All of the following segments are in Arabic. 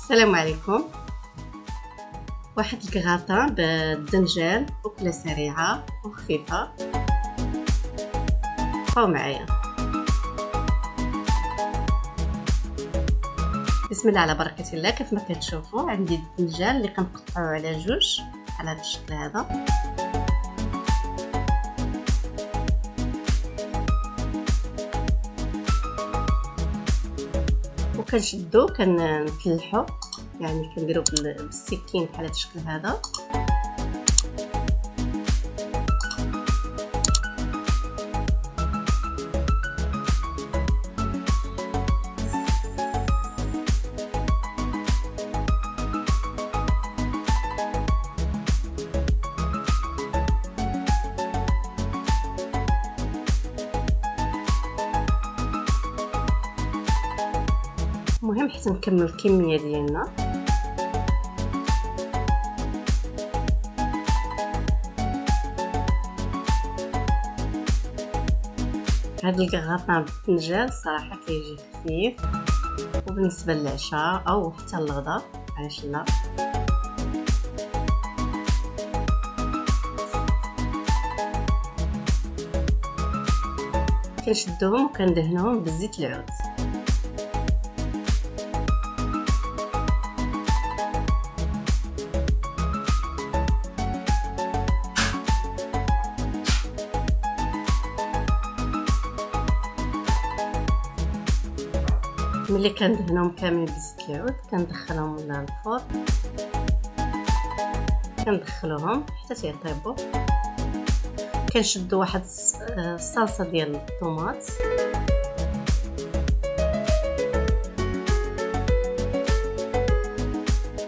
السلام عليكم. واحد الكغاطان بالدنجال، أكلة سريعة وخفيفة. بقاو معايا. بسم الله على بركة الله. كيف ما كتشوفوا عندي الدنجال اللي كنقطعوه على جوج على هذا الشكل هذا. وكنشدو كنفلحو، يعني كنديرو بالسكين بحال هذا الشكل هذا. المهم حتى نكمل الكميه ديالنا. هذا الكغاطان بالدنجال صراحه كيجي خفيف، وبالنسبه للعشاء او حتى للغدا علاش لا. كنشدوهم وكندهنوهم بزيت العود. ملي كندهنهم كاملين بزيت العود كندخلهم للفرن، كندخلوهم حتى تيطيبوا. كنشدو واحد الصلصه ديال الطوماط،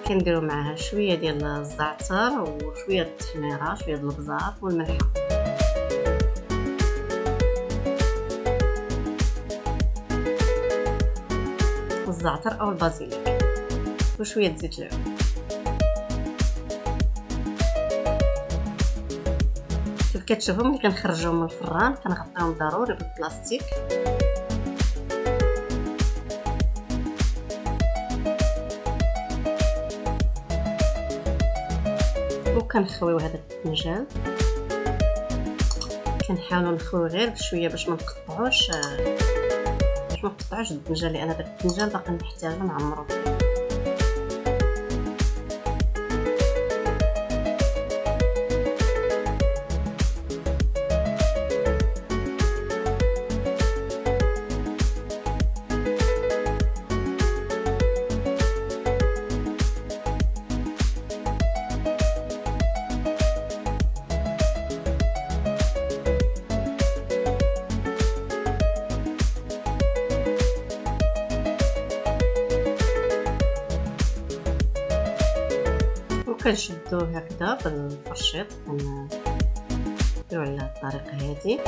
كنديروا معاها شويه ديال الزعتر وشويه د التحميره، شويه د البزار والملح، الزعتر او البازيليك وشويه زيت العود. كيف كتشوفوا ملي كنخرجوهم من الفران كنغطيهم ضروري بالبلاستيك. وكنخويو هذا الدنجال، كنحاولوا نخويو غير بشويه باش ما نقطعوش الدنجال، لان هذا الدنجال باقي نحتاجو نعمرو فيه. كنشدوه هكذا بالفرشيط، كنديرو على الطريقه هذه.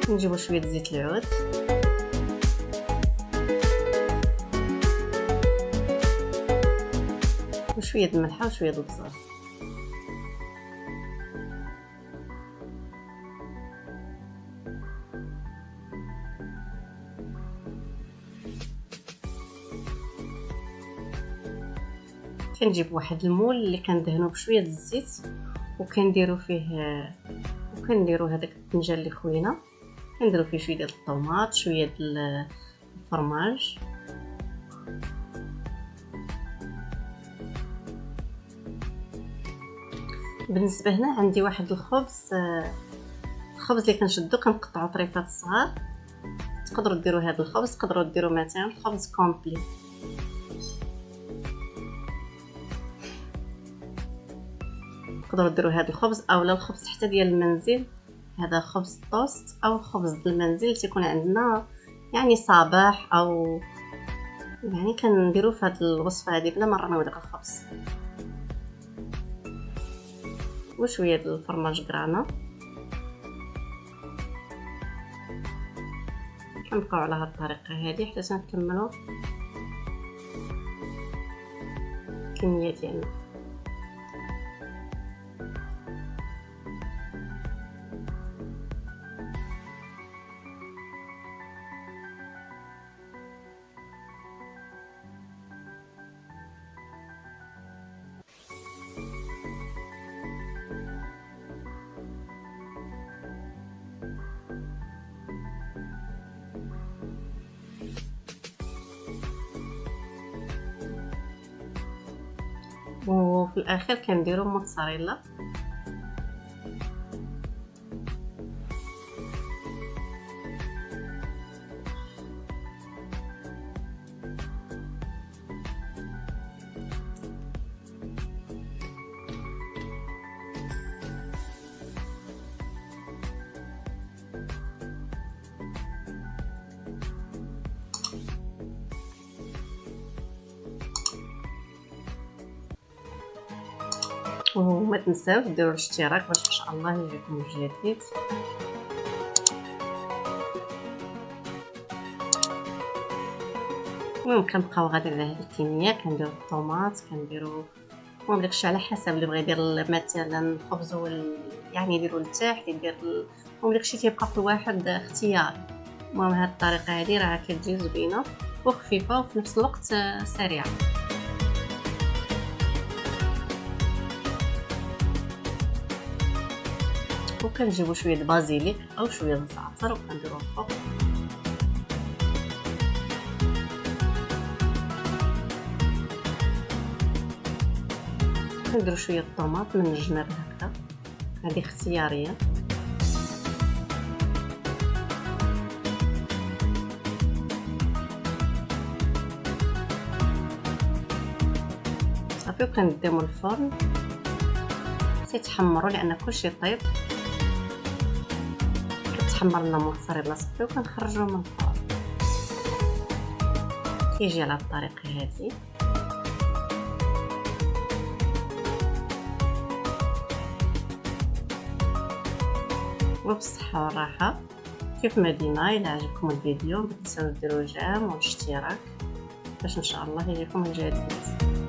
نجيبو شويه زيت العود وشويه الملح وشويه البزار. كنجيب واحد المول اللي كندهنوه بشويه الزيت، وكنديروا هذاك الدنجال اللي خوينا، كنديروا فيه شويه ديال الطوماط، شويه ديال الفرماج، بالنسبه هنا عندي واحد الخبز اللي كنشدو كنقطعو طريفات صغار. تقدروا ديروا هذا الخبز، تقدروا ديروا مثلا خبز كومبلي. تقدروا ديروا هذا الخبز اولا الخبز حتى ديال المنزل، هذا خبز توست او خبز المنزل تيكون عندنا يعني صباح، او يعني كنديروا في هذه الوصفه هذه بلا ما نرميو داك الخبز. وشويه ديال الفرماج كرانا. كنبقاو على هذه الطريقه هذه حتى نكملوا الكميه ديالنا. وفي الاخير كنديروا موتزاريلا. وما تنساوش ديروا الاشتراك باش ان شاء الله يجيكم الجديد. المهم كنبقاو غادي على هذه الكميه، كنديروا الطوماط، كنديروا المهم داكشي على حسب اللي بغى يدير مثلا الخبز يعني يديروا لتحت يدير المهم داكشي تيبقى كل واحد اختيار. المهم هاد الطريقه هذه راه كتجي زوينه وخفيفه وفي نفس الوقت سريعه. وكنجيبو شويه د بازيليك او شويه د الزعتر وكنديروه الفوق. كنديرو شويه الطوماط من الجناب هكذا، هذه اختياريه. صافي وكنديمو الفرن تيتحمروا لان كلشي طيب. كتحمر لنا موتزاريلا صافي وكنخرجوه من الفرن. كيجي على الطريقه هذه. وبالصحه والراحه. كيف ما ديما الى عجبكم الفيديو ما تنساوش ديروا جيم والاشتراك باش ان شاء الله يجيكم الجديد.